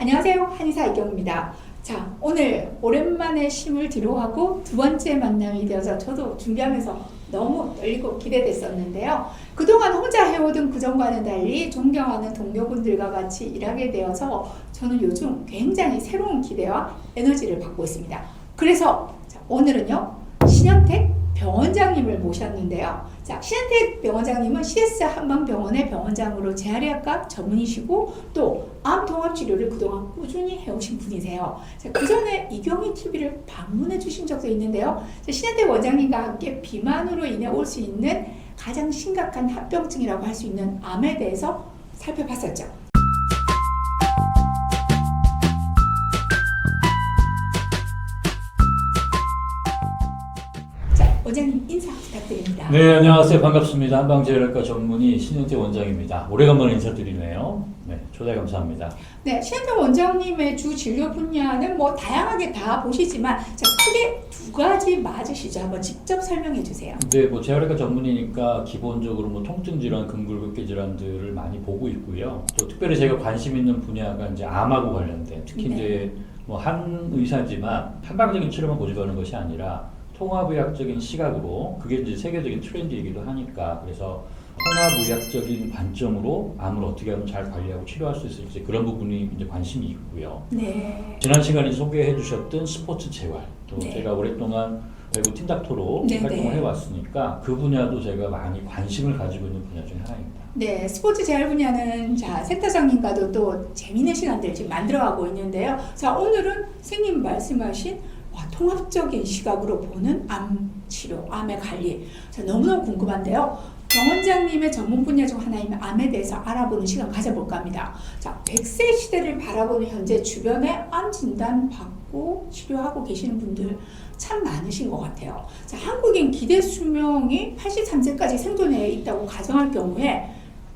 안녕하세요. 한의사 이경입니다. 자, 오늘 오랜만에 심을 들어가고 두 번째 만남이 되어서 저도 준비하면서 너무 떨리고 기대됐었는데요. 그동안 혼자 해오던 그전과는 달리 존경하는 동료분들과 같이 일하게 되어서 저는 요즘 굉장히 새로운 기대와 에너지를 받고 있습니다. 그래서 오늘은요, 신현택 병원장님을 모셨는데요. 자, 신현택 병원장님은 CS 한방병원의 병원장으로 재활의학과 전문이시고 또 암통합치료를 그동안 꾸준히 해오신 분이세요. 자, 그 전에 이경희 TV를 방문해 주신 적도 있는데요. 자, 신현택 원장님과 함께 비만으로 인해 올 수 있는 가장 심각한 합병증이라고 할 수 있는 암에 대해서 살펴봤었죠. 원장님 인사 부탁드립니다. 네, 안녕하세요. 반갑습니다. 한방재활과 전문의 신현택 원장입니다. 오래간만에 인사드리네요. 네, 초대 감사합니다. 네, 신현택 원장님의 주 진료 분야는 뭐 다양하게 다 보시지만 자, 크게 두 가지 맞으시죠? 한번 직접 설명해 주세요. 네, 뭐 재활과 전문이니까 기본적으로 뭐 통증 질환, 근골격계 질환들을 많이 보고 있고요. 또 특별히 제가 관심 있는 분야가 이제 암하고 관련된, 특히 네. 이제 뭐 한 의사지만 한방적인 치료만 고집하는 것이 아니라 통합의학적인 시각으로, 그게 이제 세계적인 트렌드이기도 하니까, 그래서 통합의학적인 관점으로 암을 어떻게 하면 잘 관리하고 치료할 수 있을지 그런 부분이 이제 관심이 있고요. 네. 지난 시간에 소개해 주셨던 스포츠 재활, 또 네. 제가 오랫동안 외부 팀닥터로 네, 활동을 네. 해왔으니까 그 분야도 제가 많이 관심을 가지고 있는 분야 중에 하나입니다. 네, 스포츠 재활 분야는 자, 센터장님과도 또 재미있는 시간들 지금 만들어가고 있는데요. 자, 오늘은 선생님 말씀하신 통합적인 시각으로 보는 암 치료, 암의 관리. 자, 너무너무 궁금한데요. 병원장님의 전문 분야 중 하나인 암에 대해서 알아보는 시간 가져볼까 합니다. 자, 100세 시대를 바라보는 현재 주변에 암 진단 받고 치료하고 계시는 분들 참 많으신 것 같아요. 자, 한국인 기대 수명이 83세까지 생존해 있다고 가정할 경우에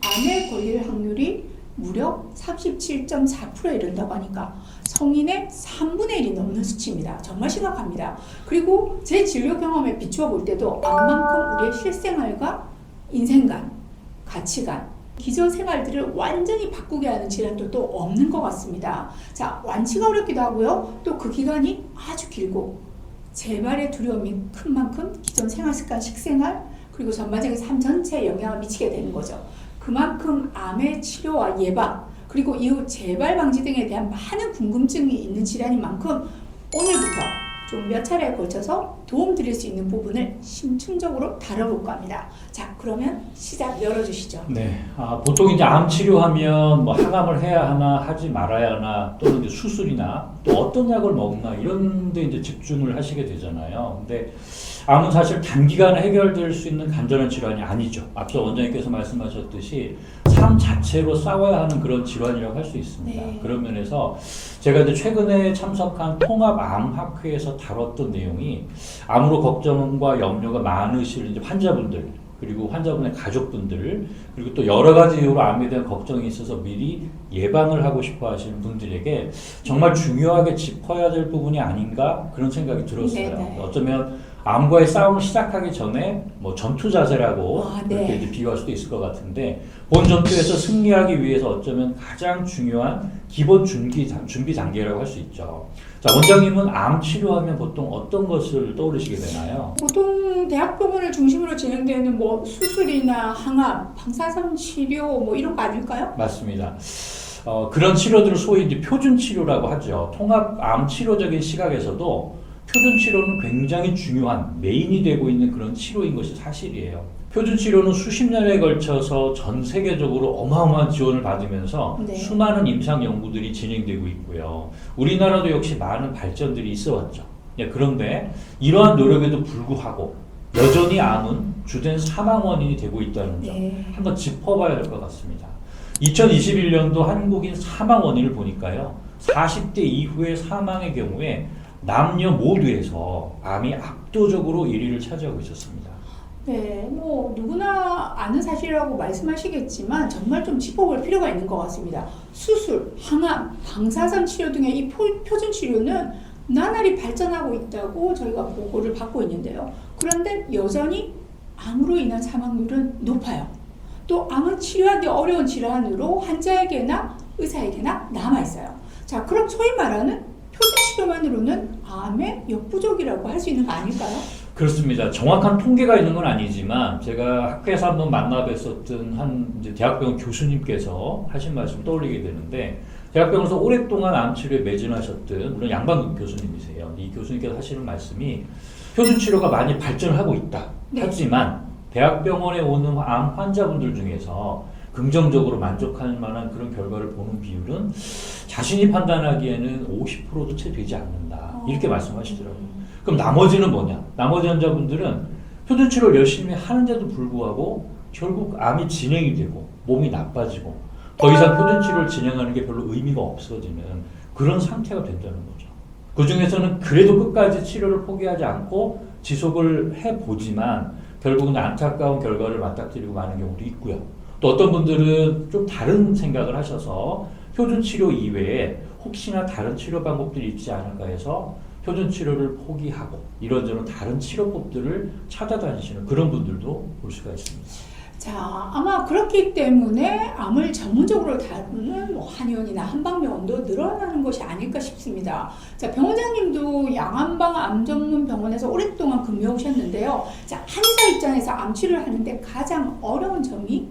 암에 걸릴 확률이 무려 37.4%에 이른다고 하니까 성인의 3분의 1이 넘는 수치입니다. 정말 심각합니다. 그리고 제 진료 경험에 비추어 볼 때도 암만큼 우리의 실생활과 인생관, 가치관, 기존 생활들을 완전히 바꾸게 하는 질환도 또 없는 것 같습니다. 자, 완치가 어렵기도 하고요. 또 그 기간이 아주 길고 재발의 두려움이 큰 만큼 기존 생활 습관, 식생활, 그리고 전반적인 삶 전체에 영향을 미치게 되는 거죠. 그만큼 암의 치료와 예방, 그리고 이후 재발 방지 등에 대한 많은 궁금증이 있는 질환인 만큼 오늘부터 좀 몇 차례에 걸쳐서 도움 드릴 수 있는 부분을 심층적으로 다뤄볼까 합니다. 자, 그러면 시작 열어주시죠. 네, 보통 이제 암 치료하면 뭐 항암을 해야 하나, 하지 말아야 하나, 또는 이제 수술이나 또 어떤 약을 먹나 이런 데 이제 집중을 하시게 되잖아요. 근데 암은 사실 단기간에 해결될 수 있는 간절한 질환이 아니죠. 앞서 원장님께서 말씀하셨듯이 삶 자체로 싸워야 하는 그런 질환이라고 할 수 있습니다. 네. 그런 면에서 제가 이제 최근에 참석한 통합암학회에서 다뤘던 내용이 암으로 걱정과 염려가 많으실 이제 환자분들, 그리고 환자분의 가족분들, 그리고 또 여러 가지 이유로 암에 대한 걱정이 있어서 미리 예방을 하고 싶어 하시는 분들에게 정말 중요하게 짚어야 될 부분이 아닌가 그런 생각이 들었어요. 네네. 어쩌면 암과의 싸움을 시작하기 전에 뭐 전투 자세라고 네. 그렇게 이제 비유할 수도 있을 것 같은데, 본 전투에서 승리하기 위해서 어쩌면 가장 중요한 기본 준비 단계라고 할 수 있죠. 자, 원장님은 암 치료하면 보통 어떤 것을 떠올리시게 되나요? 보통 대학병원을 중심으로 진행되는 뭐 수술이나 항암, 방사선 치료 뭐 이런 거 아닐까요? 맞습니다. 그런 치료들을 소위 이제 표준 치료라고 하죠. 통합 암 치료적인 시각에서도 표준 치료는 굉장히 중요한 메인이 되고 있는 그런 치료인 것이 사실이에요. 표준 치료는 수십 년에 걸쳐서 전 세계적으로 어마어마한 지원을 받으면서 네. 수많은 임상 연구들이 진행되고 있고요. 우리나라도 역시 많은 발전들이 있어 왔죠. 그런데 이러한 노력에도 불구하고 여전히 암은 주된 사망 원인이 되고 있다는 점 네. 한번 짚어봐야 될 것 같습니다. 2021년도 한국인 사망 원인을 보니까요, 40대 이후의 사망의 경우에 남녀 모두에서 암이 압도적으로 1위를 차지하고 있었습니다. 네, 뭐 누구나 아는 사실이라고 말씀하시겠지만 정말 좀 짚어볼 필요가 있는 것 같습니다. 수술, 항암, 방사선 치료 등의 이 표준 치료는 나날이 발전하고 있다고 저희가 보고를 받고 있는데요. 그런데 여전히 암으로 인한 사망률은 높아요. 또 암은 치료하기 어려운 질환으로 환자에게나 의사에게나 남아있어요. 자, 그럼 소위 말하는 표준 치료만으로는 암의 역부족이라고 할 수 있는 거 아닐까요? 그렇습니다. 정확한 통계가 있는 건 아니지만 제가 학회에서 한번 만나 뵀었던 한 이제 대학병원 교수님께서 하신 말씀 떠올리게 되는데 대학병원에서 오랫동안 암 치료에 매진하셨던 물론 양반 교수님이세요. 이 교수님께서 하시는 말씀이 표준 치료가 많이 발전하고 있다. 네. 하지만 대학병원에 오는 암 환자분들 중에서 긍정적으로 만족할 만한 그런 결과를 보는 비율은 자신이 판단하기에는 50%도 채 되지 않는다. 이렇게 말씀하시더라고요. 그럼 나머지는 뭐냐? 나머지 환자분들은 표준 치료를 열심히 하는데도 불구하고 결국 암이 진행이 되고 몸이 나빠지고 더 이상 표준 치료를 진행하는 게 별로 의미가 없어지는 그런 상태가 된다는 거죠. 그 중에서는 그래도 끝까지 치료를 포기하지 않고 지속을 해보지만 결국은 안타까운 결과를 맞닥뜨리고 마는 경우도 있고요. 또 어떤 분들은 좀 다른 생각을 하셔서 표준 치료 이외에 혹시나 다른 치료 방법들이 있지 않을까 해서 표준 치료를 포기하고 이런저런 다른 치료법들을 찾아다니시는 그런 분들도 볼 수가 있습니다. 자, 아마 그렇기 때문에 암을 전문적으로 다루는 뭐 한의원이나 한방병원도 늘어나는 것이 아닐까 싶습니다. 자, 병원장님도 양안방 암 전문 병원에서 오랫동안 근무해 오셨는데요. 자, 한의사 입장에서 암 치료를 하는데 가장 어려운 점이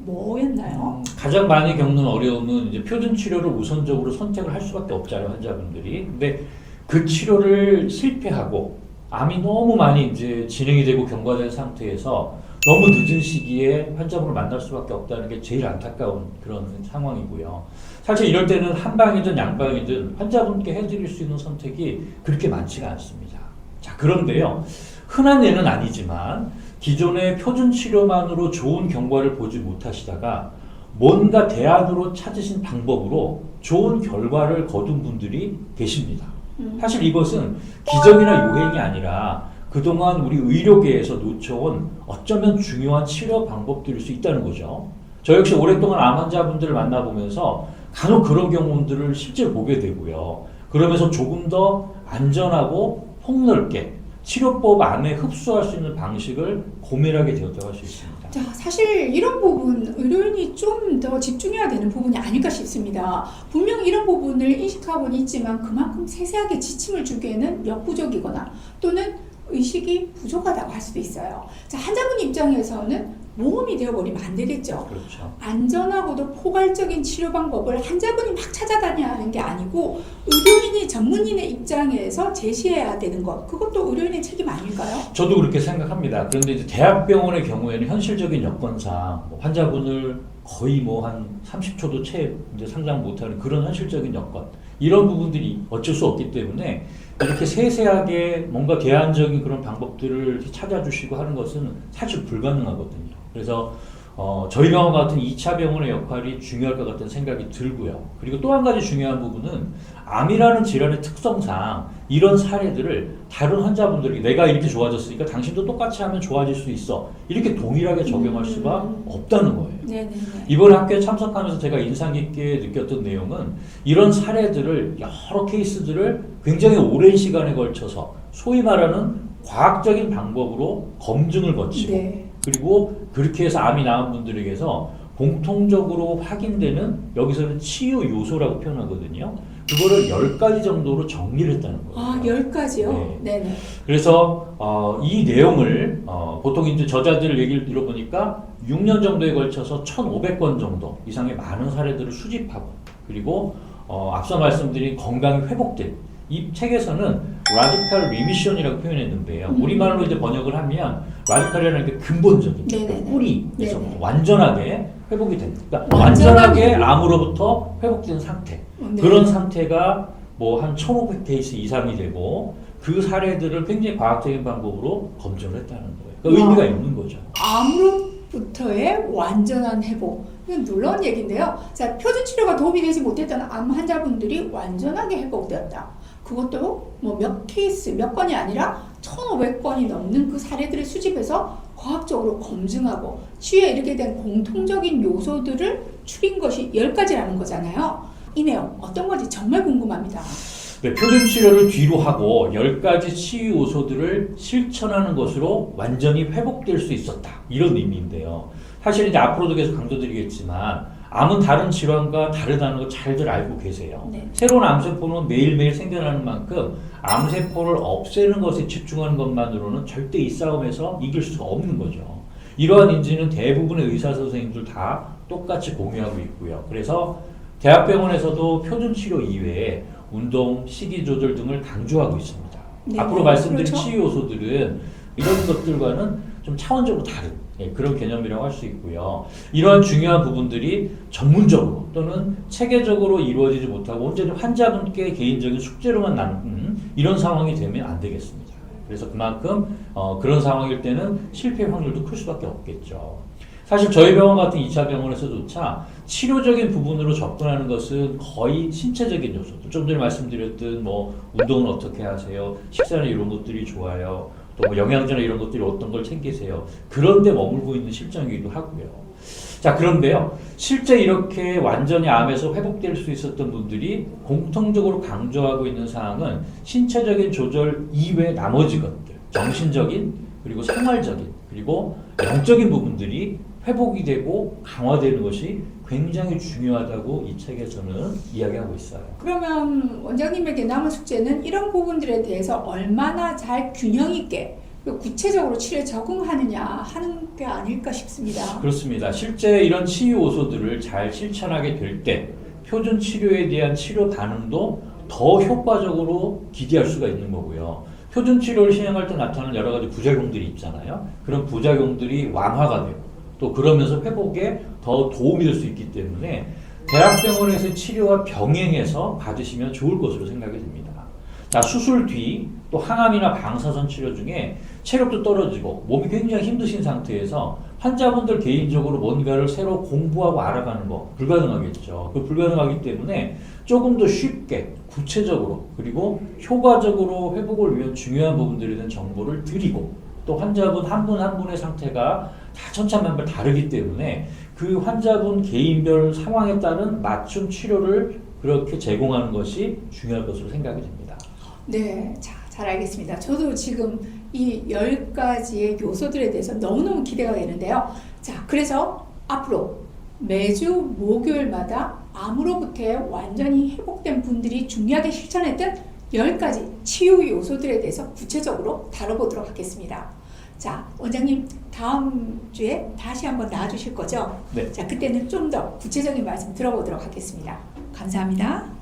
뭐였나요? 가장 많이 겪는 어려움은 이제 표준 치료를 우선적으로 선택을 할 수밖에 없잖아요, 환자분들이. 근데 그 치료를 실패하고 암이 너무 많이 이제 진행이 되고 경과된 상태에서 너무 늦은 시기에 환자분을 만날 수밖에 없다는 게 제일 안타까운 그런 상황이고요. 사실 이럴 때는 한방이든 양방이든 환자분께 해드릴 수 있는 선택이 그렇게 많지가 않습니다. 자, 그런데요. 흔한 예는 아니지만 기존의 표준 치료만으로 좋은 경과를 보지 못하시다가 뭔가 대안으로 찾으신 방법으로 좋은 결과를 거둔 분들이 계십니다. 사실 이것은 기적이나 요행이 아니라 그동안 우리 의료계에서 놓쳐온 어쩌면 중요한 치료 방법들일 수 있다는 거죠. 저 역시 오랫동안 암 환자분들을 만나보면서 간혹 그런 경우들을 실제 보게 되고요. 그러면서 조금 더 안전하고 폭넓게 치료법 안에 흡수할 수 있는 방식을 고민하게 되었다고 할 수 있습니다. 자, 사실 이런 부분 의료인이 좀 더 집중해야 되는 부분이 아닐까 싶습니다. 분명 이런 부분을 인식하고는 있지만 그만큼 세세하게 지침을 주기에는 역부족이거나 또는 의식이 부족하다고 할 수도 있어요. 자, 환자분 입장에서는 모험이 되어버리면 안 되겠죠. 그렇죠. 안전하고도 포괄적인 치료 방법을 환자분이 막 찾아다녀야 하는 게 아니고 의료인이 전문인의 입장에서 제시해야 되는 것, 그것도 의료인의 책임 아닐까요? 저도 그렇게 생각합니다. 그런데 이제 대학병원의 경우에는 현실적인 여건상 환자분을 거의 뭐 한 30초도 채 이제 상담 못하는 그런 현실적인 여건, 이런 부분들이 어쩔 수 없기 때문에 이렇게 세세하게 뭔가 대안적인 그런 방법들을 찾아주시고 하는 것은 사실 불가능하거든요. 그래서 저희 병원 같은 2차 병원의 역할이 중요할 것 같은 생각이 들고요. 그리고 또 한 가지 중요한 부분은 암이라는 질환의 특성상 이런 사례들을 다른 환자분들에게 내가 이렇게 좋아졌으니까 당신도 똑같이 하면 좋아질 수 있어, 이렇게 동일하게 적용할 수가 없다는 거예요. 네네네. 이번 학교에 참석하면서 제가 인상 깊게 느꼈던 내용은 이런 사례들을, 여러 케이스들을 굉장히 오랜 시간에 걸쳐서 소위 말하는 과학적인 방법으로 검증을 거치고 네. 그리고 그렇게 해서 암이 나은 분들에게서 공통적으로 확인되는, 여기서는 치유 요소라고 표현하거든요. 그거를 10가지 정도로 정리를 했다는 거예요. 아, 10가지요? 네. 네네. 그래서 이 내용을 보통 이제 저자들 얘기를 들어보니까 6년 정도에 걸쳐서 1,500건 정도 이상의 많은 사례들을 수집하고, 그리고 앞서 말씀드린 건강이 회복된 이 책에서는 라디칼 리미션이라고 표현했는데요. 우리말로 이제 번역을 하면 라디칼이라는 게 근본적인 뿌리에서 완전하게 회복이 됩니다. 그러니까 완전하게 암으로부터 회복된 상태. 네. 그런 상태가 뭐 한 1,500케이스 이상이 되고 그 사례들을 굉장히 과학적인 방법으로 검증을 했다는 거예요. 그러니까 의미가 있는 거죠. 암으로부터의 완전한 회복. 이건 놀라운 얘기인데요. 자, 표준 치료가 도움이 되지 못했던 암 환자분들이 완전하게 회복되었다. 그것도 뭐 몇 케이스, 몇 건이 아니라 1,500건이 넘는 그 사례들을 수집해서 과학적으로 검증하고 치유에 이르게 된 공통적인 요소들을 추린 것이 10가지라는 거잖아요. 이 내용 어떤 건지 정말 궁금합니다. 네, 표준 치료를 뒤로 하고 10가지 치유 요소들을 실천하는 것으로 완전히 회복될 수 있었다, 이런 의미인데요. 사실 이제 앞으로도 계속 강조드리겠지만 암은 다른 질환과 다르다는 거 잘들 알고 계세요. 네. 새로운 암세포는 매일매일 생겨나는 만큼 암세포를 없애는 것에 집중하는 것만으로는 절대 이 싸움에서 이길 수가 없는 거죠. 이러한 인지는 대부분의 의사 선생님들 다 똑같이 공유하고 있고요. 그래서 대학병원에서도 표준치료 이외에 운동, 식이 조절 등을 강조하고 있습니다. 네, 앞으로 말씀드린 그렇죠. 치유 요소들은 이런 것들과는 좀 차원적으로 다른 그런 개념이라고 할 수 있고요. 이러한 중요한 부분들이 전문적으로 또는 체계적으로 이루어지지 못하고 온전히 환자분께 개인적인 숙제로만 남는 이런 상황이 되면 안 되겠습니다. 그래서 그만큼 그런 상황일 때는 실패 확률도 클 수밖에 없겠죠. 사실 저희 병원 같은 2차 병원에서조차 치료적인 부분으로 접근하는 것은 거의 신체적인 요소들. 좀 전에 말씀드렸던 뭐 운동은 어떻게 하세요? 식사는 이런 것들이 좋아요. 또 뭐 영양제나 이런 것들이 어떤 걸 챙기세요. 그런데 머물고 있는 실정이기도 하고요. 자, 그런데요. 실제 이렇게 완전히 암에서 회복될 수 있었던 분들이 공통적으로 강조하고 있는 사항은 신체적인 조절 이외 나머지 것들, 정신적인 그리고 생활적인 그리고 영적인 부분들이 회복이 되고 강화되는 것이 굉장히 중요하다고 이 책에서는 이야기하고 있어요. 그러면 원장님에게 남은 숙제는 이런 부분들에 대해서 얼마나 잘 균형 있게 그리고 구체적으로 치료에 적응하느냐 하는 게 아닐까 싶습니다. 그렇습니다. 실제 이런 치유 요소들을 잘 실천하게 될 때 표준 치료에 대한 치료 반응도 더 효과적으로 기대할 수가 있는 거고요. 표준 치료를 시행할 때 나타나는 여러 가지 부작용들이 있잖아요. 그런 부작용들이 완화가 되고 또 그러면서 회복에 더 도움이 될 수 있기 때문에 대학병원에서 치료와 병행해서 받으시면 좋을 것으로 생각이 됩니다. 자, 수술 뒤 또 항암이나 방사선 치료 중에 체력도 떨어지고 몸이 굉장히 힘드신 상태에서 환자분들 개인적으로 뭔가를 새로 공부하고 알아가는 거 불가능하겠죠. 그 불가능하기 때문에 조금 더 쉽게 구체적으로 그리고 효과적으로 회복을 위한 중요한 부분들에 대한 정보를 드리고 또 환자분 한 분 한 분의 상태가 다 천차만별 다르기 때문에 그 환자분 개인별 상황에 따른 맞춤 치료를 그렇게 제공하는 것이 중요할 것으로 생각이 됩니다. 네, 자, 잘 알겠습니다. 저도 지금 이 10가지의 요소들에 대해서 너무너무 기대가 되는데요. 자, 그래서 앞으로 매주 목요일마다 암으로부터 완전히 회복된 분들이 중요하게 실천했던 10가지 치유 요소들에 대해서 구체적으로 다뤄보도록 하겠습니다. 자, 원장님 다음 주에 다시 한번 나와주실 거죠? 네. 자, 그때는 좀 더 구체적인 말씀 들어보도록 하겠습니다. 감사합니다.